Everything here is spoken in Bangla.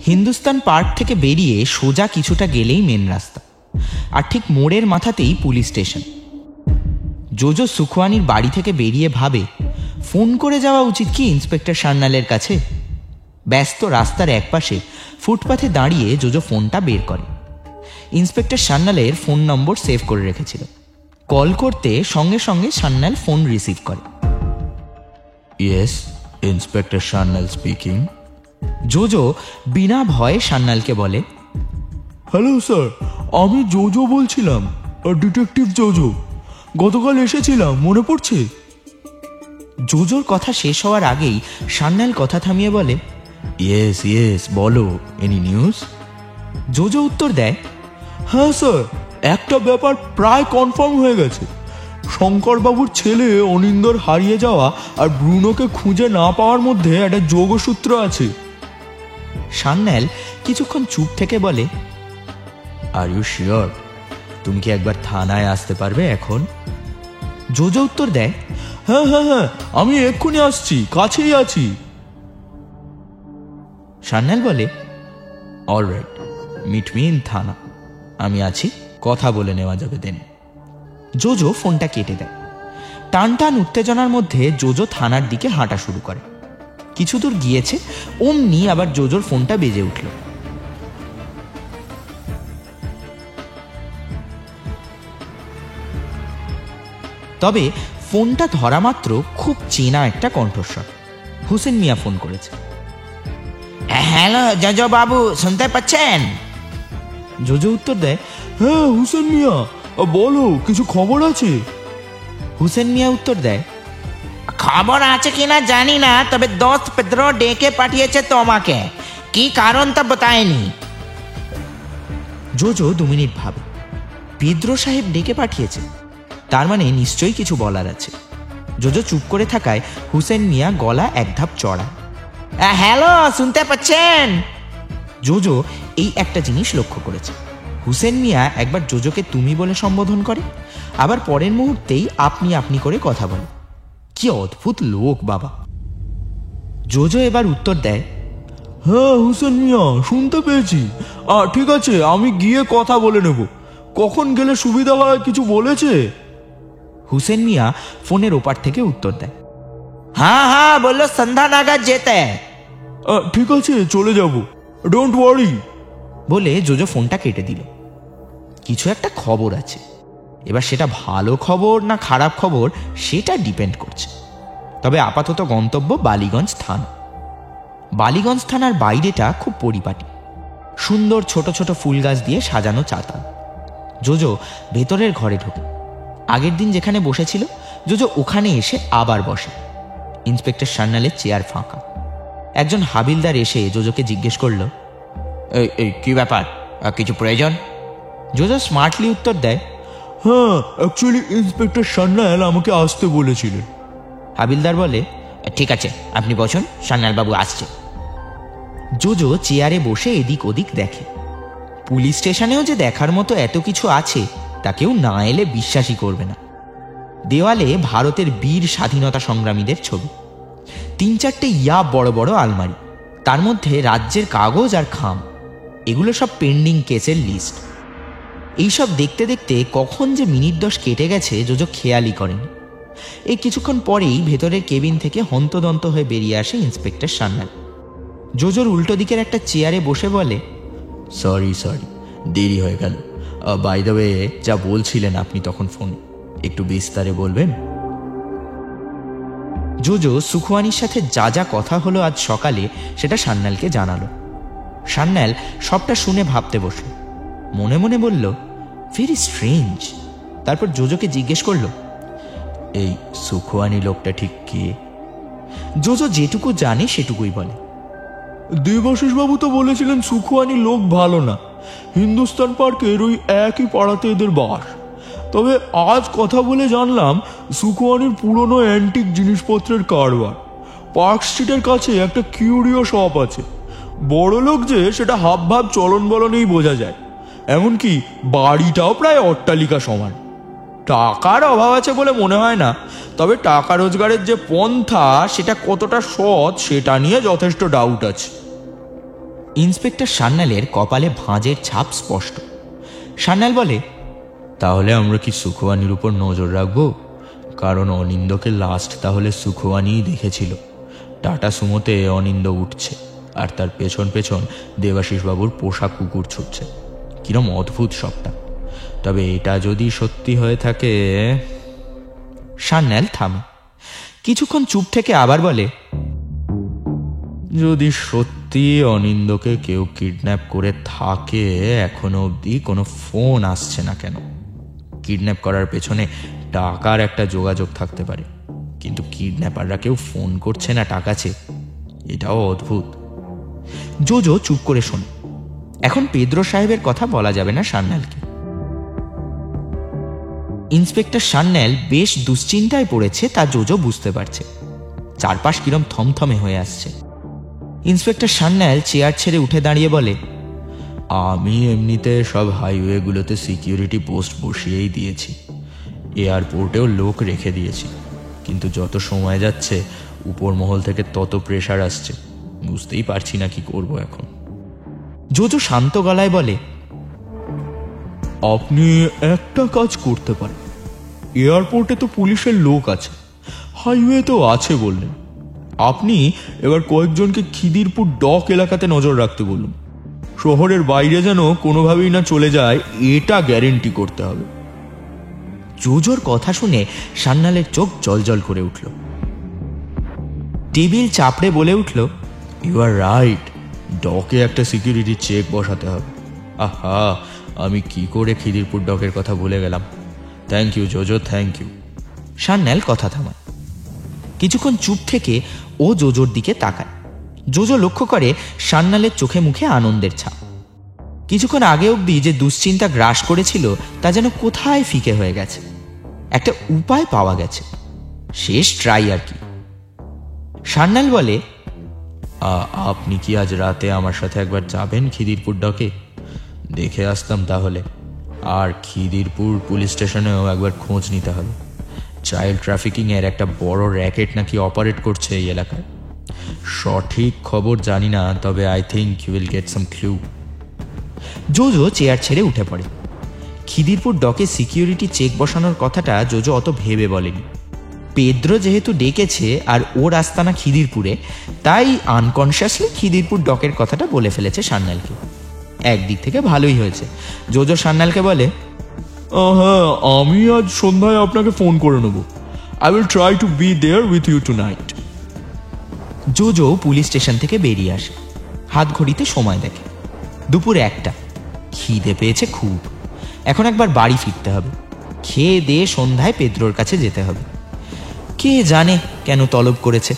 হিন্দুস্তান পার্ক থেকে বেরিয়ে সোজা কিছুটা গেলেই মেন রাস্তা, আর ঠিক মোড়ের মাথাতেই পুলিশ স্টেশন। জোজো সুখওয়ানির বাড়ি থেকে বেরিয়ে ভাবে, ফোন করে যাওয়া উচিত কি ইন্সপেক্টর সান্যালের কাছে। ব্যস্ত রাস্তার একপাশে ফুটপাথে দাঁড়িয়ে জোজো ফোনটা বের করে। ইন্সপেক্টর সান্যালের ফোন নম্বর সেভ করে রেখেছিল। কল করতে সঙ্গে সঙ্গে সান্যাল ফোন রিসিভ করে। Yes, inspector Sanyal speaking. Jojo বিনা ভয়ে সান্যালকে বলে, হ্যালো স্যার, আমি জোজো বলছিলাম, ডিটেকটিভ জোজো। গতকাল এসেছিলাম, মনে পড়ছে? জোজোর কথা শেষ হওয়ার আগেই সান্যাল কথা থামিয়ে বলে, ইয়েস ইয়েস, বলো, এনি নিউজ? জোজো উত্তর দেয়, হ্যাঁ স্যার, একটা ব্যাপার প্রায় কনফার্ম হয়ে গেছে। শঙ্করবাবুর ছেলে অনিন্দর হারিয়ে যাওয়া আর ব্রুনোকে খুঁজে না পাওয়ার মধ্যে একটা যোগসূত্র আছে। সান্যাল কিছুক্ষণ চুপ থেকে বলে, আর ইউ শিওর? তুমি কি একবার থানায় আসতে পারবে এখন? জোজো উত্তর দেয়, হ্যাঁ হ্যাঁ হ্যাঁ, আমি এক্ষুনি আসছি, কাছেই আছি। সান্যাল বলে, অলরাইট, মিট মি ইন থানা। আমি আছি, কথা বলে নেওয়া যাবে দেন। জোজো ফোনটা কেটে দেয়। টান টান উত্তেজনার মধ্যে জোজো থানার দিকে হাঁটা শুরু করে। কিছু দূর গিয়েছে, অমনি আবার জোজোর ফোনটা বেজে উঠল। তবে ফোনটা ধরা মাত্র খুব চেনা একটা কণ্ঠস্বর। হুসেন মিয়া ফোন করেছে। হ্যালো জোজো বাবু, শুনতে পাচ্ছেন? জোজো উত্তর দেয়, হ্যাঁ হুসেন মিয়া, বলো, কিছু খবর আছে? হুসেন মিয়া উত্তর দেয়, খবর আছে কিনা জানি না, তবে দোস্ত পেদ্রো ডেকে পাঠিয়েছে তোমাকে। কি কারণ তা বতায়নি। জোজো 2 মিনিট ভাবে, পেদ্রো সাহেব ডেকে পাঠিয়েছে, তার মানে নিশ্চয়ই কিছু বলার আছে। জোজো চুপ করে থাকায় হুসেন মিয়া গলা এক ধাপ চড়ায়, হ্যালো, শুনতে পাচ্ছেন? জোজো এই একটা জিনিস লক্ষ্য করেছে, হুসেন মিয়া একবার জোজোকে তুমি বলে সম্বোধন করে, আবার পরের মুহূর্তেই আপনি আপনি করে কথা বলে। কি অদ্ভুত লোক বাবা। জোজো এবার উত্তর দেয়, হ্যাঁ হুসেন মিয়া, শুনতে পেয়েছি। ঠিক আছে, আমি গিয়ে কথা বলে নেব। কখন গেলে সুবিধা হয়, কিছু বলেছে? হুসেন মিয়া ফোনের ওপার থেকে উত্তর দেয়, হ্যাঁ হ্যাঁ, বললো সন্ধ্যা নাগাদ যেতে। ঠিক আছে, চলে যাব, ডোন্ট ওয়ারি। বলে জোজো ফোনটা কেটে দিল। কিছু একটা খবর আছে, এবার সেটা ভালো খবর না খারাপ খবর সেটা ডিপেন্ড করছে। তবে আপাতত গন্তব্য বালিগঞ্জ থানা। বালিগঞ্জ থানার বাইরেটা খুব পরিপাটি, সুন্দর ছোট ছোট ফুল গাছ দিয়ে সাজানো চাতাল। জোজো ভেতরের ঘরে ঢোকে। আগের দিন যেখানে বসেছিল জোজো ওখানে এসে আবার বসে। ইন্সপেক্টর সান্যালের চেয়ার ফাঁকা। একজন হাবিলদার এসে জোজোকে জিজ্ঞেস করল, এই কি ব্যাপার, কিছু প্রয়োজন? জোজো স্মার্টলি উত্তর দেয়, হ্যাঁ, অ্যাকচুয়ালি ইন্সপেক্টর সান্যাল আমাকে আসতে বলেছিলেন। হাবিলদার বলে, ঠিক আছে, আপনি বসুন, সান্যালবাবু আসছে। জোজো চেয়ারে বসে এদিক ওদিক দেখে। পুলিশ স্টেশনেও যে দেখার মতো এত কিছু আছে তা কেউ না এলে বিশ্বাসই করবে না। দেওয়ালে ভারতের বীর স্বাধীনতা সংগ্রামীদের ছবি, 3-4টে বড় বড় আলমারি, তার মধ্যে রাজ্যের কাগজ আর খাম, এগুলো সব পেন্ডিং কেসের লিস্ট। এইসব দেখতে দেখতে কখন যে মিনিট 10 কেটে গেছে জোজো খেয়ালই করেনি। এই কিছুক্ষণ পরেই ভেতরের কেবিন থেকে হন্তদন্ত হয়ে বেরিয়ে আসে ইন্সপেক্টর সান্যাল। জোজোর উল্টো দিকের একটা চেয়ারে বসে বলে, সরি, দেরি হয়ে গেল। বাই দ্য ওয়ে, যা বলছিলেন আপনি তখন ফোনে, একটু বিস্তারে বলবেন? জোজো সুখওয়ানির সাথে যা যা কথা হলো আজ সকালে সেটা সান্যালকে জানালো। সান্যাল সবটা শুনে ভাবতে বসল। মনে মনে বলল, ভেরি স্ট্রেঞ্জ। তারপর জোজোকে জিজ্ঞেস করলো, এই সুখওয়ানি লোকটা ঠিক কে? জোজো যেটুকু জানে সেটুকুই বলে। দেবাশিস বাবু তো বলেছিলেন সুখওয়ানি লোক ভালো না, হিন্দুস্তান পার্কের ওই একই পাড়াতে এদের বাস। তবে আজ কথা বলে জানলাম সুখওয়ানির পুরনো অ্যান্টিক জিনিসপত্রের কারবার। পার্ক স্ট্রিটের কাছে একটা কিউরিও শপ আছে। বড় লোক যে সেটা হাব ভাব চলন বলনেই বোঝা যায়। এমনকি বাড়িটাও প্রায় অট্টালিকা সমান। টাকার অভাব আছে বলে মনে হয় না, তবে টাকা রোজগারের যে পন্থা সেটা কতটা সৎ সেটা নিয়ে যথেষ্ট ডাউট আছে। ইন্সপেক্টর সান্যালের কপালে ভাঁজের ছাপ স্পষ্ট। সান্যাল বলে, তাহলে আমরা কি সুখওয়ানির উপর নজর রাখবো? কারণ অনিন্দকে লাস্ট তাহলে সুখওয়ানিই দেখেছিল। টাটা সুমোতে অনিন্দ উঠছে আর তার পেছন পেছন দেবাশিস বাবুর পোষা কুকুর ছুটছে। কিরম অদ্ভুত সবটা। তবে এটা যদি সত্যি হয়ে থাকে। সান্যাল থামে, কিছুক্ষণ চুপ থেকে আবার বলে, যদি সত্যি অনিন্দকে কেউ কিডন্যাপ করে থাকে, এখনো অবধি কোনো ফোন আসছে না কেন? কিডন্যাপ করার পেছনে টাকার একটা যোগাযোগ থাকতে পারে, কিন্তু কিডন্যাপাররা কেউ ফোন করছে না টাকা চেয়ে, এটাও অদ্ভুত। জোজো চুপ করে শোনে। এখন পেদ্রো সাহেবের কথা বলা যাবে না সান্যালকে। ইন্সপেক্টর সান্যাল বেশ দুশ্চিন্তায় পড়েছে তা জোজো বুঝতে পারছে। চারপাশ কিরম থমথমে হয়ে আসছে। ইন্সপেক্টর সান্যাল চেয়ার ছেড়ে উঠে দাঁড়িয়ে বলে, আমি এমনিতে সব হাইওয়েগুলোতে সিকিউরিটি পোস্ট বসিয়েই দিয়েছি, এয়ারপোর্টেও লোক রেখে দিয়েছি, কিন্তু যত সময় যাচ্ছে উপর মহল থেকে তত প্রেশার আসছে, বুঝতেই পারছি না কি করব এখন। জোজো শান্ত গলায় বলে, আপনি একটা কাজ করতে পারেন। এয়ারপোর্টে তো পুলিশের লোক আছে, হাইওয়েতেও আছে বললেন। আপনি এবার কয়েকজনকে খিদিরপুর ডক এলাকাতে নজর রাখতে বলুন। শহরের বাইরে যেন কোনোভাবেই না চলে যায়, এটা গ্যারেন্টি করতে হবে। জোজোর কথা শুনে সান্যালের চোখ জলজল করে উঠল। টেবিল চাপড়ে বলে উঠল, ইউ আর রাইট, ডকে একটা সিকিউরিটি চেক বসাতে হবে। আহা, আমি কি করে খিদিরপুর ডকের কথা ভুলে গেলাম। Thank you Jojo, thank you. Sanyal কথা থামায়। কিছুক্ষণ চুপ থেকে ও জোজোর দিকে তাকায়। জোজো লক্ষ্য করে সান্যালের চোখে মুখে আনন্দের ছাপ। কিছুক্ষণ আগে অবধি যে দুশ্চিন্তা গ্রাস করেছিল তা যেন কোথায় ফিকে হয়ে গেছে। একটা উপায় পাওয়া গেছে, শেষ ট্রাই আর কি। সান্যাল বলে, আপনি কি আজ রাতে আমার সাথে একবার যাবেন খিদিরপুর ডকে? দেখে আসতাম তাহলে। আর খিদিরপুর পুলিশ স্টেশনেও একবার খোঁজ নিতে হবে। চাইল্ড ট্রাফিকিং এর একটা বড় র্যাকেট নাকি অপারেট করছে এই এলাকায়। সঠিক খবর জানি না, তবে I think you will get some clue. Jojo chair ছেড়ে উঠে পড়ে। খিদিরপুর ডকে সিকিউরিটি চেক বসানোর কথাটা জোজো অত ভেবে বলেনি। পেদ্রো যেহেতু ডেকেছে আর ওর আস্তানা খিদিরপুরে, তাই আনকনসিয়াসলি খিদিরপুর ডকের কথাটা বলে ফেলেছে সান্যালকে। একদিক থেকে ভালোই হয়েছে। জোজো সান্যালকে বলে, হ্যাঁ, আমি আজ সন্ধ্যায় আপনাকে ফোন করে নেব। I will try to be there with you tonight. Jojo police station থেকে বেরিয়ে আসে। হাত ঘড়িতে সময় দেখে 1:00। খিদে পেয়েছে খুব। এখন একবার বাড়ি ফিরতে হবে। খেয়ে দিয়ে সন্ধ্যায় পেদ্রোর কাছে যেতে হবে। কে জানে কেন তলব করেছে।